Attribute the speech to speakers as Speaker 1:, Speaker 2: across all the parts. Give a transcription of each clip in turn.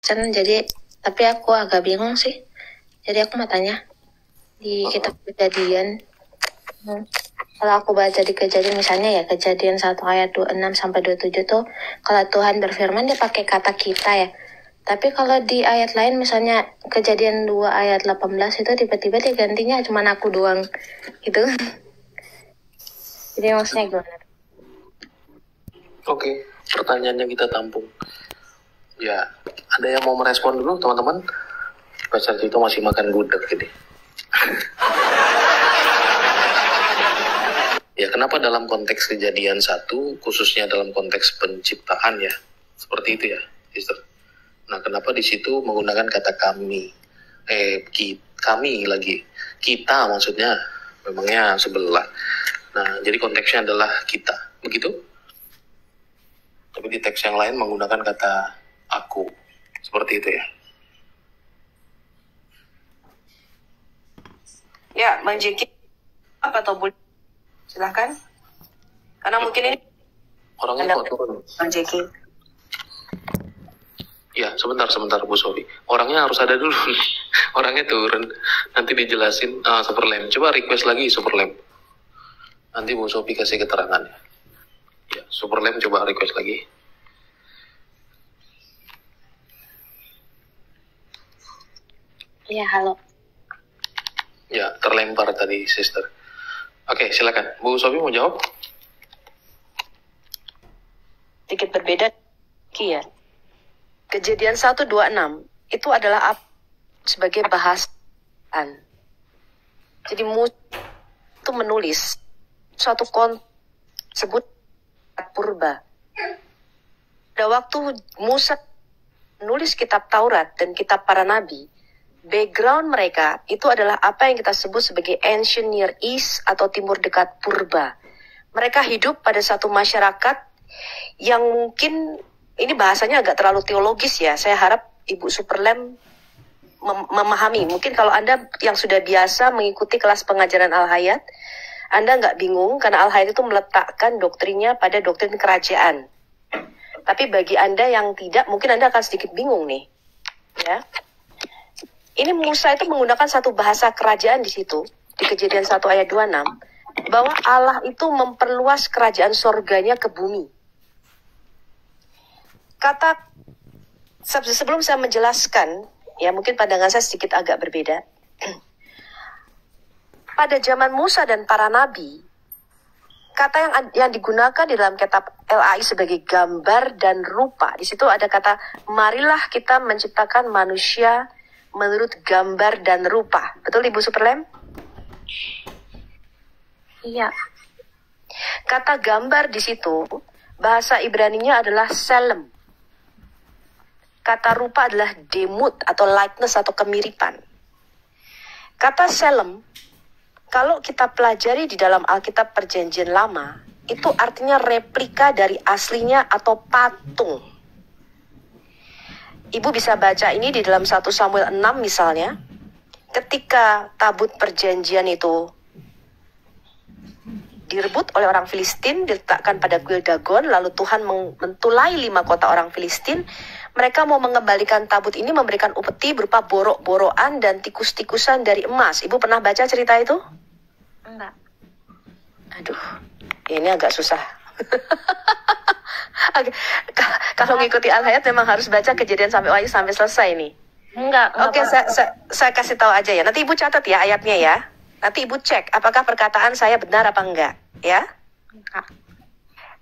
Speaker 1: Jadi tapi aku agak bingung sih. Jadi aku mau tanya di kitab Kejadian. Kalau aku baca di Kejadian misalnya ya Kejadian 1 ayat 26 sampai 27 tuh kalau Tuhan berfirman dia pakai kata kita ya. Tapi kalau di ayat lain misalnya Kejadian 2 ayat 18 itu tiba-tiba dia gantinya cuma aku doang gitu. Jadi maksudnya gimana?
Speaker 2: Oke, pertanyaannya kita tampung. Ya, ada yang mau merespon dulu teman-teman? Pastor itu masih makan gudeg gini. Ya, kenapa dalam konteks Kejadian 1, khususnya dalam konteks penciptaan ya, seperti itu ya, sister. Nah, kenapa di situ menggunakan kata kami? Kami lagi. Kita maksudnya, memangnya sebelah. Nah, jadi konteksnya adalah kita, begitu? Tapi di teks yang lain menggunakan kata aku, seperti itu ya.
Speaker 3: Ya, Bang Jeki, apa atau boleh? Silahkan. Karena mungkin ini
Speaker 2: orangnya kok turun.
Speaker 3: Bang Jeki.
Speaker 2: Ya, sebentar Bu Sofi. Orangnya harus ada dulu. Orangnya turun. Nanti dijelasin Superlam. Coba request lagi Superlam. Nanti Bu Sofi kasih keterangan. Ya, Superlam coba request lagi.
Speaker 1: Iya, halo.
Speaker 2: Ya, terlempar tadi, sister. Oke, silakan. Bu Sofi mau jawab?
Speaker 3: Sedikit berbeda, ya. Kejadian 1:26 itu adalah sebagai bahasan. Jadi Musa itu menulis suatu sebut purba. Pada waktu Musa menulis kitab Taurat dan kitab para nabi, background mereka itu adalah apa yang kita sebut sebagai Ancient Near East atau Timur Dekat Purba. Mereka hidup pada satu masyarakat yang mungkin, ini bahasanya agak terlalu teologis ya, saya harap Ibu Superlam memahami. Mungkin kalau Anda yang sudah biasa mengikuti kelas pengajaran Al-Hayat, Anda nggak bingung karena Al-Hayat itu meletakkan doktrinnya pada doktrin kerajaan. Tapi bagi Anda yang tidak, mungkin Anda akan sedikit bingung nih. Ya. Ini Musa itu menggunakan satu bahasa kerajaan di situ, di Kejadian 1 ayat 26, bahwa Allah itu memperluas kerajaan sorganya ke bumi. Kata, sebelum saya menjelaskan, ya mungkin pandangan saya sedikit agak berbeda. Pada zaman Musa dan para nabi, kata yang digunakan di dalam kitab LAI sebagai gambar dan rupa, di situ ada kata, marilah kita menciptakan manusia menurut gambar dan rupa. Betul Ibu Superlam?
Speaker 1: Iya.
Speaker 3: Kata gambar di situ, bahasa Ibraninya adalah selem. Kata rupa adalah demut atau likeness atau kemiripan. Kata selem, kalau kita pelajari di dalam Alkitab Perjanjian Lama, itu artinya replika dari aslinya atau patung. Ibu bisa baca ini di dalam 1 Samuel 6 misalnya. Ketika tabut perjanjian itu direbut oleh orang Filistin, diletakkan pada kuil Dagon, lalu Tuhan mentulai 5 kota orang Filistin. Mereka mau mengembalikan tabut ini, memberikan upeti berupa borok-borokan dan tikus-tikusan dari emas. Ibu pernah baca cerita itu?
Speaker 1: Enggak.
Speaker 3: Aduh, ini agak susah. Kalau ngikuti Al-Hayat memang harus baca Kejadian sampai Wahyu sampai selesai nih.
Speaker 1: Enggak.
Speaker 3: Oke, saya kasih tahu aja ya. Nanti Ibu catat ya ayatnya ya. Nanti Ibu cek apakah perkataan saya benar apa enggak, ya.
Speaker 1: Enggak.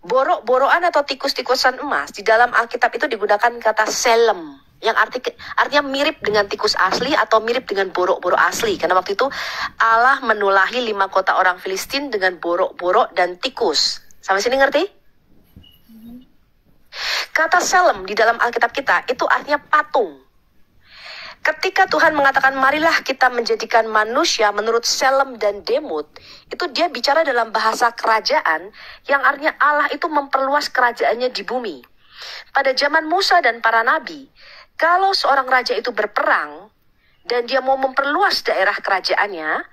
Speaker 3: Borok-borokan atau tikus-tikusan emas di dalam Alkitab itu digunakan kata selem, yang artinya mirip dengan tikus asli atau mirip dengan borok-borok asli. Karena waktu itu Allah menulahi 5 kota orang Filistin dengan borok-borok dan tikus. Sampai sini ngerti? Kata selem di dalam Alkitab kita itu artinya patung. Ketika Tuhan mengatakan marilah kita menjadikan manusia menurut selem dan demut, itu dia bicara dalam bahasa kerajaan yang artinya Allah itu memperluas kerajaannya di bumi. Pada zaman Musa dan para nabi, kalau seorang raja itu berperang dan dia mau memperluas daerah kerajaannya,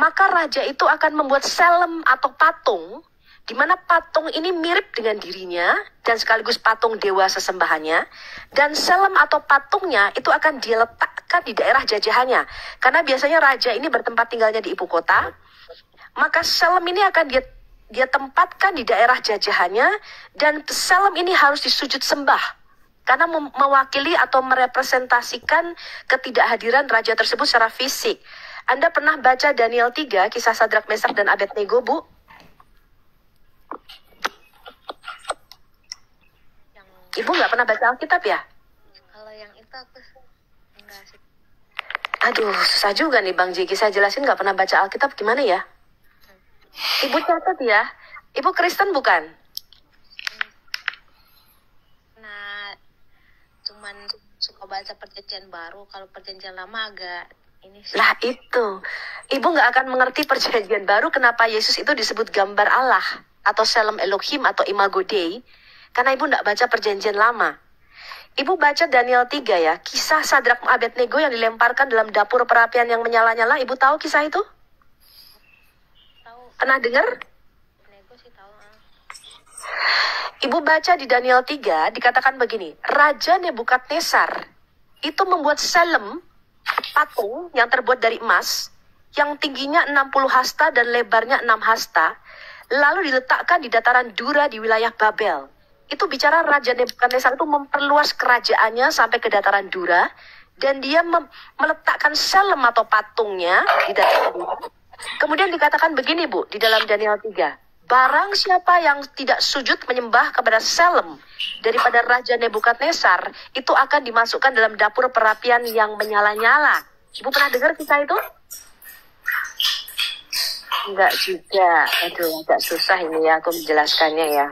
Speaker 3: maka raja itu akan membuat selem atau patung di mana patung ini mirip dengan dirinya dan sekaligus patung dewa sesembahannya, dan selem atau patungnya itu akan diletakkan di daerah jajahannya. Karena biasanya raja ini bertempat tinggalnya di ibu kota, maka selem ini akan dia tempatkan di daerah jajahannya, dan selem ini harus disujud sembah karena mewakili atau merepresentasikan ketidakhadiran raja tersebut secara fisik. Anda pernah baca Daniel 3, kisah Sadrak, Mesak, dan Abednego, Bu? Ibu nggak pernah baca Alkitab ya?
Speaker 1: Kalau yang itu aku enggak sih.
Speaker 3: Aduh, susah juga nih Bang Jeki. Saya jelasin nggak pernah baca Alkitab gimana ya? Ibu catat ya. Ibu Kristen bukan?
Speaker 1: Nah, cuman suka baca perjanjian baru. Kalau perjanjian lama agak ini sih.
Speaker 3: Lah itu. Ibu nggak akan mengerti perjanjian baru kenapa Yesus itu disebut gambar Allah atau Selem Elohim atau Imago Dei. Karena ibu nggak baca perjanjian lama. Ibu baca Daniel 3 ya. Kisah Sadrak Abednego yang dilemparkan dalam dapur perapian yang menyala-nyala. Ibu tahu kisah itu?
Speaker 1: Tahu.
Speaker 3: Pernah dengar?
Speaker 1: Nego sih tahu.
Speaker 3: Ibu baca di Daniel 3 dikatakan begini. Raja Nebukadnezar itu membuat selem, patung yang terbuat dari emas, yang tingginya 60 hasta dan lebarnya 6 hasta, lalu diletakkan di dataran Dura di wilayah Babel. Itu bicara Raja Nebukadnezar itu memperluas kerajaannya sampai ke dataran Dura, dan dia meletakkan selem atau patungnya di dataran Dura. Kemudian dikatakan begini Bu, di dalam Daniel 3. Barang siapa yang tidak sujud menyembah kepada selem daripada Raja Nebukadnezar, itu akan dimasukkan dalam dapur perapian yang menyala-nyala. Ibu pernah dengar kisah itu? Enggak juga. Aduh, agak susah ini ya aku menjelaskannya ya.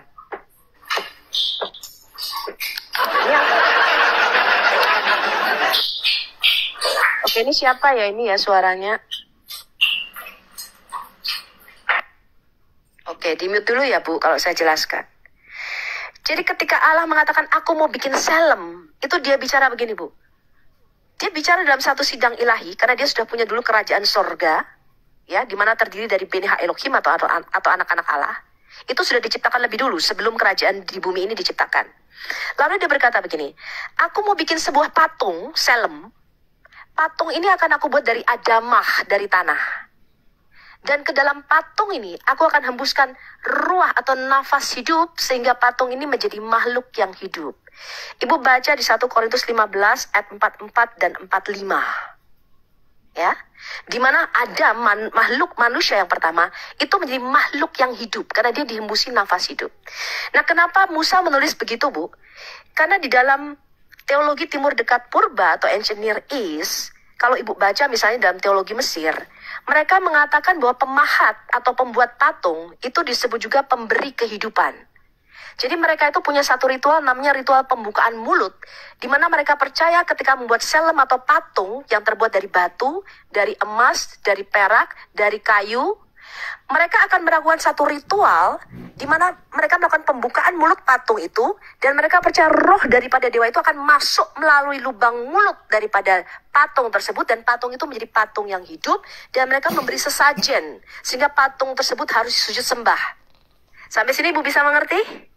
Speaker 3: Oke, ini siapa ya ini ya suaranya? Oke, di-mute dulu ya Bu kalau saya jelaskan. Jadi ketika Allah mengatakan aku mau bikin selem, itu dia bicara begini Bu. Dia bicara dalam satu sidang ilahi karena dia sudah punya dulu kerajaan sorga, ya, di mana terdiri dari Beni Elohim atau anak-anak Allah. Itu sudah diciptakan lebih dulu sebelum kerajaan di bumi ini diciptakan. Lalu dia berkata begini, aku mau bikin sebuah patung, selem. Patung ini akan aku buat dari adamah, dari tanah. Dan ke dalam patung ini, aku akan hembuskan ruah atau nafas hidup, sehingga patung ini menjadi makhluk yang hidup. Ibu baca di 1 Korintus 15 ayat 44 dan 45. Ya, di mana ada makhluk manusia yang pertama itu menjadi makhluk yang hidup karena dia dihembusi nafas hidup. Nah, kenapa Musa menulis begitu Bu? Karena di dalam teologi Timur Dekat Purba atau Ancient Near East, kalau ibu baca misalnya dalam teologi Mesir, mereka mengatakan bahwa pemahat atau pembuat patung itu disebut juga pemberi kehidupan. Jadi mereka itu punya satu ritual namanya ritual pembukaan mulut, di mana mereka percaya ketika membuat selem atau patung yang terbuat dari batu, dari emas, dari perak, dari kayu, mereka akan melakukan satu ritual di mana mereka melakukan pembukaan mulut patung itu, dan mereka percaya roh daripada dewa itu akan masuk melalui lubang mulut daripada patung tersebut, dan patung itu menjadi patung yang hidup, dan mereka memberi sesajen sehingga patung tersebut harus sujud sembah. Sampai sini Ibu bisa mengerti?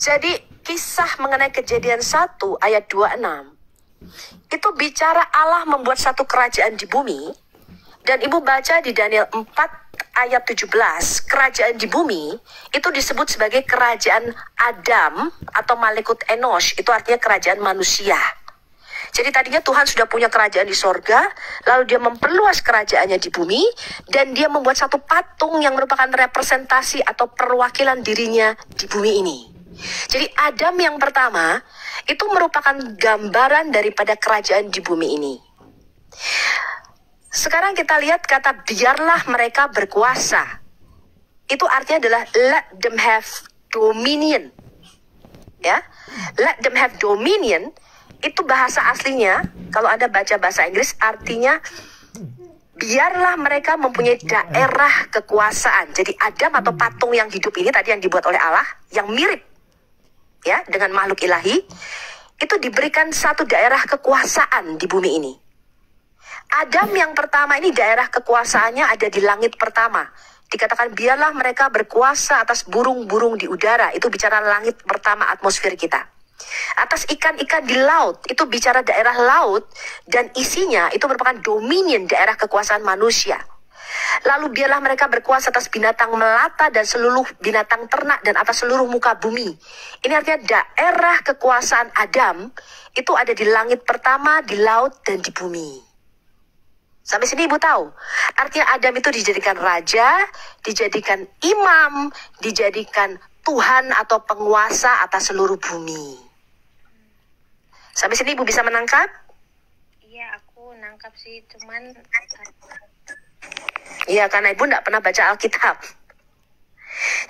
Speaker 3: Jadi kisah mengenai Kejadian 1 ayat 26 itu bicara Allah membuat satu kerajaan di bumi, dan ibu baca di Daniel 4 ayat 17, kerajaan di bumi itu disebut sebagai kerajaan Adam atau Malekut Enosh, itu artinya kerajaan manusia. Jadi tadinya Tuhan sudah punya kerajaan di sorga, lalu dia memperluas kerajaannya di bumi, dan dia membuat satu patung yang merupakan representasi atau perwakilan dirinya di bumi ini. Jadi Adam yang pertama itu merupakan gambaran daripada kerajaan di bumi ini. Sekarang kita lihat kata biarlah mereka berkuasa. Itu artinya adalah let them have dominion. Ya, let them have dominion itu bahasa aslinya, kalau Anda baca bahasa Inggris artinya biarlah mereka mempunyai daerah kekuasaan. Jadi Adam atau patung yang hidup ini tadi yang dibuat oleh Allah, yang mirip ya dengan makhluk ilahi, itu diberikan satu daerah kekuasaan di bumi ini. Adam yang pertama ini daerah kekuasaannya ada di langit pertama. Dikatakan biarlah mereka berkuasa atas burung-burung di udara. Itu bicara langit pertama, atmosfer kita. Atas ikan-ikan di laut, itu bicara daerah laut. Dan isinya itu merupakan dominion daerah kekuasaan manusia. Lalu biarlah mereka berkuasa atas binatang melata dan seluruh binatang ternak dan atas seluruh muka bumi. Ini artinya daerah kekuasaan Adam itu ada di langit pertama, di laut, dan di bumi. Sampai sini ibu tahu. Artinya Adam itu dijadikan raja, dijadikan imam, dijadikan Tuhan atau penguasa atas seluruh bumi. Sampai sini ibu bisa menangkap?
Speaker 1: Iya, aku nangkap sih, cuman
Speaker 3: Iya, karena ibu tidak pernah baca Alkitab.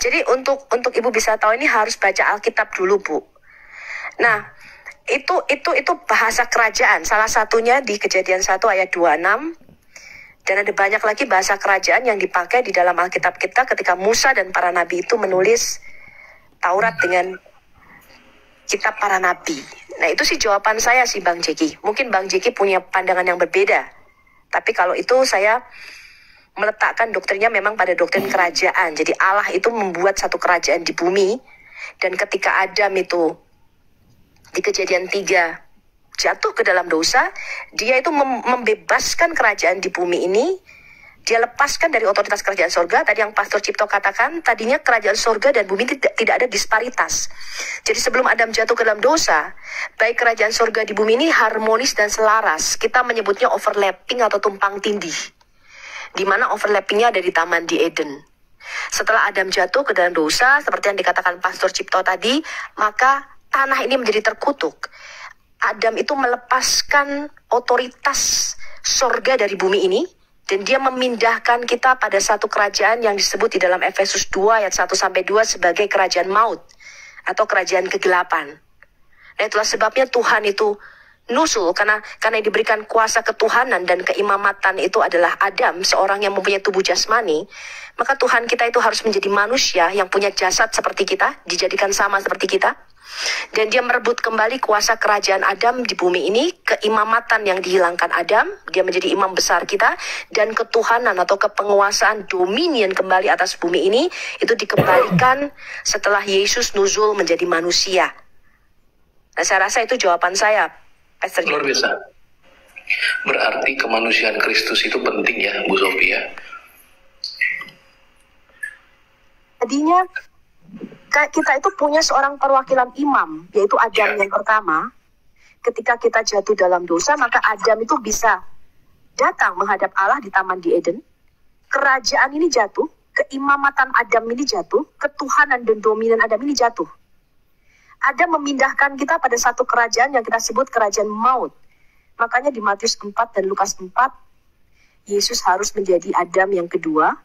Speaker 3: Jadi untuk ibu bisa tahu ini harus baca Alkitab dulu, Bu. Nah, itu bahasa kerajaan. Salah satunya di Kejadian 1 ayat 26. Dan ada banyak lagi bahasa kerajaan yang dipakai di dalam Alkitab kita ketika Musa dan para nabi itu menulis Taurat dengan kitab para nabi. Nah, itu sih jawaban saya sih Bang Jeki. Mungkin Bang Jeki punya pandangan yang berbeda. Tapi kalau itu saya meletakkan doktrinnya memang pada doktrin kerajaan. Jadi Allah itu membuat satu kerajaan di bumi. Dan ketika Adam itu di Kejadian 3 jatuh ke dalam dosa, dia itu membebaskan kerajaan di bumi ini. Dia lepaskan dari otoritas kerajaan sorga. Tadi yang Pastor Cipto katakan, tadinya kerajaan sorga dan bumi tidak ada disparitas. Jadi sebelum Adam jatuh ke dalam dosa, baik kerajaan sorga di bumi ini harmonis dan selaras. Kita menyebutnya overlapping atau tumpang tindih. Di mana overlappingnya ada di Taman di Eden. Setelah Adam jatuh ke dalam dosa, seperti yang dikatakan Pastor Cipto tadi, maka tanah ini menjadi terkutuk. Adam itu melepaskan otoritas sorga dari bumi ini, dan dia memindahkan kita pada satu kerajaan yang disebut di dalam Efesus 2 ayat 1-2 sebagai kerajaan maut atau kerajaan kegelapan. Nah, itulah sebabnya Tuhan itu nusul, karena diberikan kuasa ketuhanan dan keimamatan itu adalah Adam, seorang yang mempunyai tubuh jasmani. Maka Tuhan kita itu harus menjadi manusia yang punya jasad seperti kita, dijadikan sama seperti kita. Dan dia merebut kembali kuasa kerajaan Adam di bumi ini, keimamatan yang dihilangkan Adam, dia menjadi imam besar kita, dan ketuhanan atau kepenguasaan dominion kembali atas bumi ini, itu dikembalikan setelah Yesus nuzul menjadi manusia. Nah, saya rasa itu jawaban saya, Pastor.
Speaker 2: Luar biasa. Berarti kemanusiaan Kristus itu penting ya, Bu Sofia?
Speaker 3: Tadinya kita itu punya seorang perwakilan imam, yaitu Adam yang pertama. Ketika kita jatuh dalam dosa, maka Adam itu bisa datang menghadap Allah di Taman di Eden. Kerajaan ini jatuh, keimamatan Adam ini jatuh, ketuhanan dan dominan Adam ini jatuh. Adam memindahkan kita pada satu kerajaan yang kita sebut kerajaan maut. Makanya di Matius 4 dan Lukas 4, Yesus harus menjadi Adam yang kedua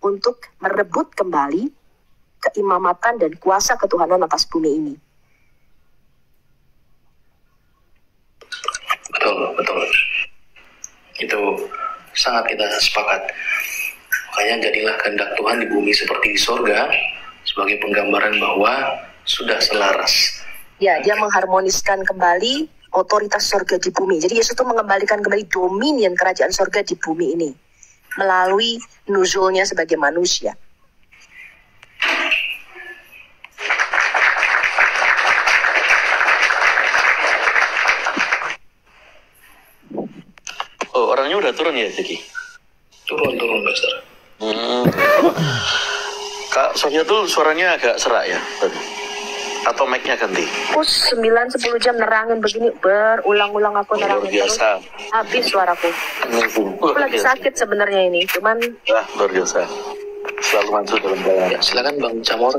Speaker 3: untuk merebut kembali keimamatan dan kuasa ketuhanan atas bumi ini.
Speaker 2: Betul. Itu sangat kita sepakat. Makanya jadilah kehendak Tuhan di bumi seperti di sorga, sebagai penggambaran bahwa sudah selaras.
Speaker 3: Ya, dia mengharmoniskan kembali otoritas sorga di bumi. Jadi Yesus itu mengembalikan kembali dominion kerajaan sorga di bumi ini melalui nuzulnya sebagai manusia.
Speaker 2: Oh, orangnya udah turun ya, Jeki? Turun, Pastor. Kak Sofia tuh suaranya agak serak ya? Atau mic-nya ganti?
Speaker 3: Aku 9-10 jam nerangin begini, berulang-ulang aku nerangin terus. Habis suaraku. Aku lagi sakit sebenarnya ini, cuman...
Speaker 2: Luar biasa. Selalu maju dalam jalan. Ya, silakan Bang Camor.